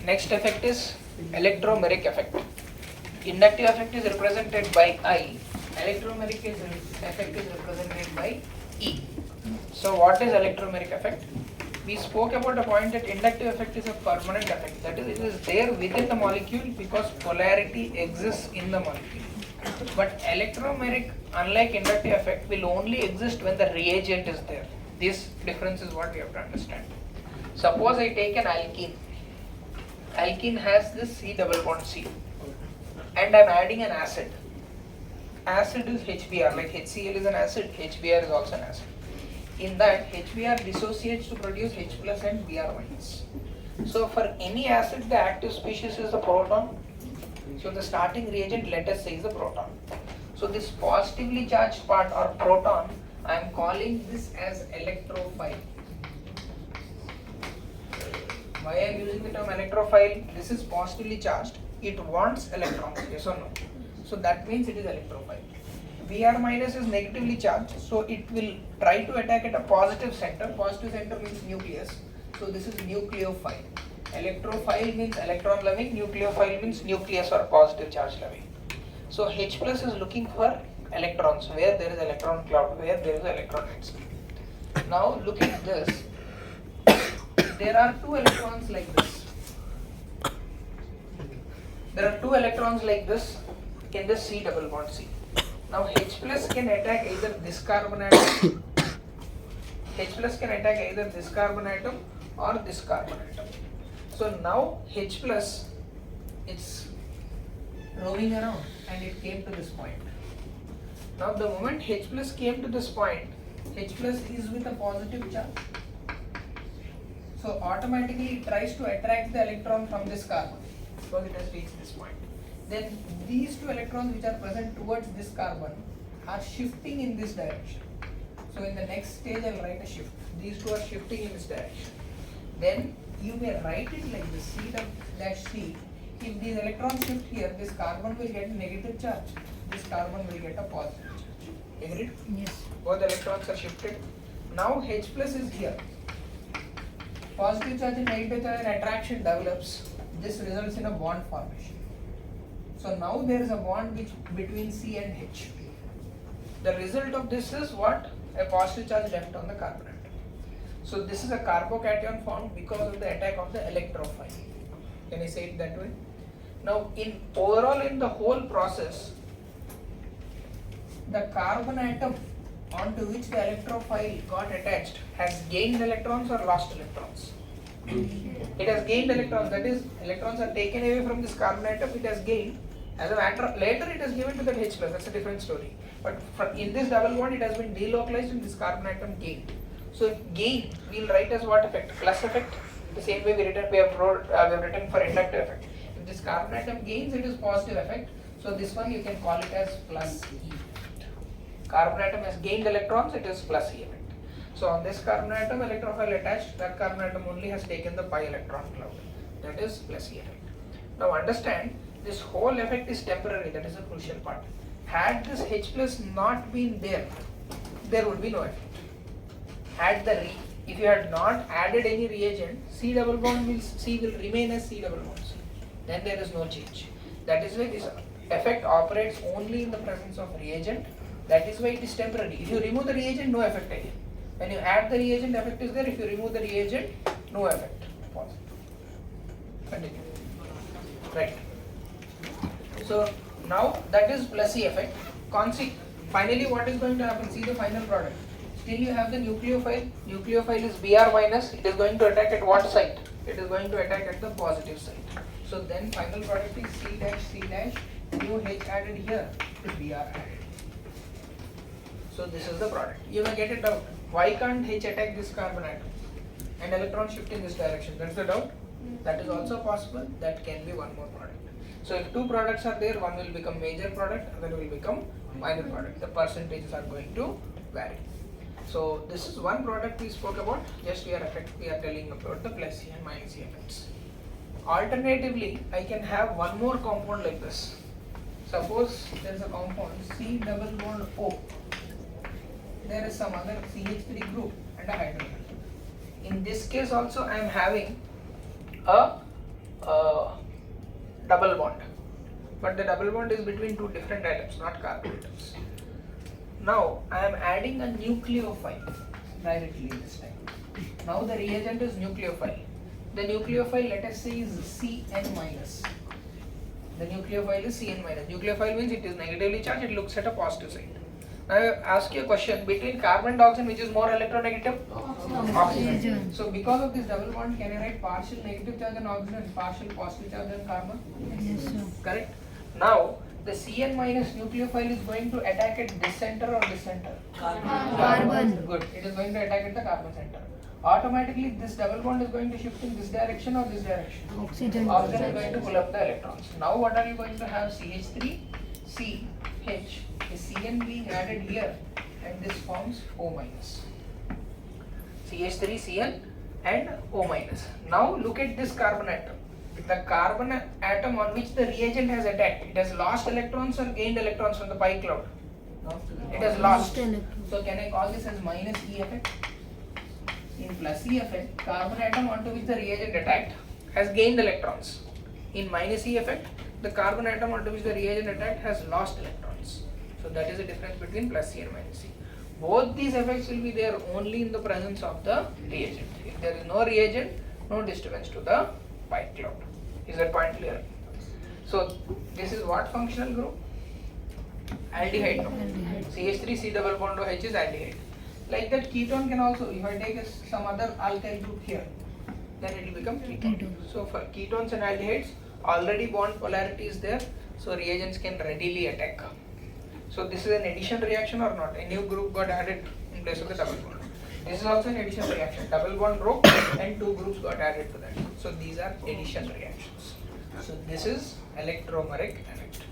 Next effect is electromeric effect. Inductive effect is represented by I. Electromeric effect is represented by E. So what is electromeric effect? We spoke about a point that inductive effect is a permanent effect. That is, it is there within the molecule because polarity exists in the molecule. But electromeric, unlike inductive effect, will only exist when the reagent is there. This difference is what we have to understand. Suppose I take an alkene. Alkene has this C double bond C. And I am adding an acid. Acid is HBr, like HCl is an acid, HBr is also an acid. In that, HBr dissociates to produce H plus and Br minus. So for any acid, the active species is the proton. So the starting reagent, let us say, is the proton. So this positively charged part or proton, I am calling this as electrophile. Why I am using the term electrophile? This is positively charged. It wants electrons, yes or no? So that means it is electrophile. Br minus is negatively charged, so it will try to attack at a positive center. Positive center means nucleus. So this is nucleophile. Electrophile means electron loving, nucleophile means nucleus or positive charge loving. So H plus is looking for electrons where there is electron cloud, where there is electron density. Now look at this. There are two electrons like this. There are two electrons like this in the C double bond C. Now H plus can attack either this carbon atom. H plus can attack either this carbon atom or this carbon atom. So now H plus is roaming around and it came to this point. Now the moment H plus came to this point, H plus is with a positive charge. So automatically it tries to attract the electron from this carbon because it has reached this point. Then these two electrons which are present towards this carbon are shifting in this direction. So in the next stage I will write a shift. These two are shifting in this direction. Then you may write it like this, C dash C. If these electrons shift here, this carbon will get a negative charge. This carbon will get a positive charge. Agreed? Yes. Both electrons are shifted. Now H plus is here. Positive charge and negative charge and attraction develops. This results in a bond formation. So now there is a bond between C and H. The result of this is what? A positive charge left on the carbon atom. So this is a carbocation formed because of the attack of the electrophile. Can I say it that way? Now in the whole process, the carbon atom onto which the electrophile got attached has gained electrons or lost electrons? It has gained electrons, that is, electrons are taken away from this carbon atom, it has gained. As a matter, later it is given to that H plus, that's a different story. But in this double bond, it has been delocalized and this carbon atom gained. So gain, we will write as what effect? Plus effect. The same way we have written for inductive effect. If this carbon atom gains, it is positive effect. So this one you can call it as plus E effect. Carbon atom has gained electrons, it is plus E effect. So on this carbon atom, electrophile attached, that carbon atom only has taken the pi electron cloud. That is plus E effect. Now understand, this whole effect is temporary, that is a crucial part. Had this H plus not been there, there would be no effect. If you had not added any reagent, C double bond C will remain as C double bond C. Then there is no change. That is why this effect operates only in the presence of reagent. That is why it is temporary. If you remove the reagent, no effect again. When you add the reagent, effect is there. If you remove the reagent, no effect. Pause. Continue. Right. So now that is plus C effect. Finally, what is going to happen? See the final product. Still you have the nucleophile. Nucleophile is Br minus. It is going to attack at what site? It is going to attack at the positive site. So then final product is C dash, new H added here is Br added. So this is the product. You may get a doubt. Why can't H attack this carbon atom and electron shift in this direction? That's the doubt. That is also possible. That can be one more product. So if two products are there, one will become major product, other will become minor product. The percentages are going to vary. So this is one product we spoke about. Just we are telling about the plus C and minus C effects. Alternatively, I can have one more compound like this. Suppose there is a compound C double bond O. There is some other CH3 group and a hydrogen. In this case also I am having a double bond, but the double bond is between two different atoms, not carbon atoms. Now I am adding a nucleophile directly this time. Now the reagent is nucleophile. The nucleophile, let us say, is Cn minus. The nucleophile is Cn minus. Nucleophile means it is negatively charged, it looks at a positive side. Now I ask you a question, between carbon dioxide, which is more electronegative? Oxygen. So because of this double bond, can I write partial negative charge on oxygen and partial positive charge on carbon? Yes, sir. Correct? Now the Cn minus nucleophile is going to attack at this center or this center? Carbon. Good. It is going to attack at the carbon center. Automatically this double bond is going to shift in this direction or this direction? Oxygen. Oxygen is going to pull up the electrons. Now what are you going to have? CH3, CH, is Cn being added here and this forms O minus. CH3, Cn and O minus. Now look at this carbon atom. The carbon atom on which the reagent has attacked, it has lost electrons or gained electrons from the pi cloud? It has lost. So can I call this as minus E effect? In plus E effect, carbon atom onto which the reagent attacked has gained electrons. In minus E effect, the carbon atom onto which the reagent attacked has lost electrons. So that is the difference between plus C and minus C. Both these effects will be there only in the presence of the reagent. If there is no reagent, no disturbance to the pi cloud. Is that point clear? So this is what functional group? Aldehyde. No? CH3 C double bond OH is aldehyde. Like that, ketone can also, if I take some other alkyl group here, then it will become ketone. So for ketones and aldehydes, already bond polarity is there, so reagents can readily attack. So this is an addition reaction or not? A new group got added in place of the double bond. This is also an addition reaction. Double bond broke and two groups got added to that. So these are addition reactions. So this is electromeric effect.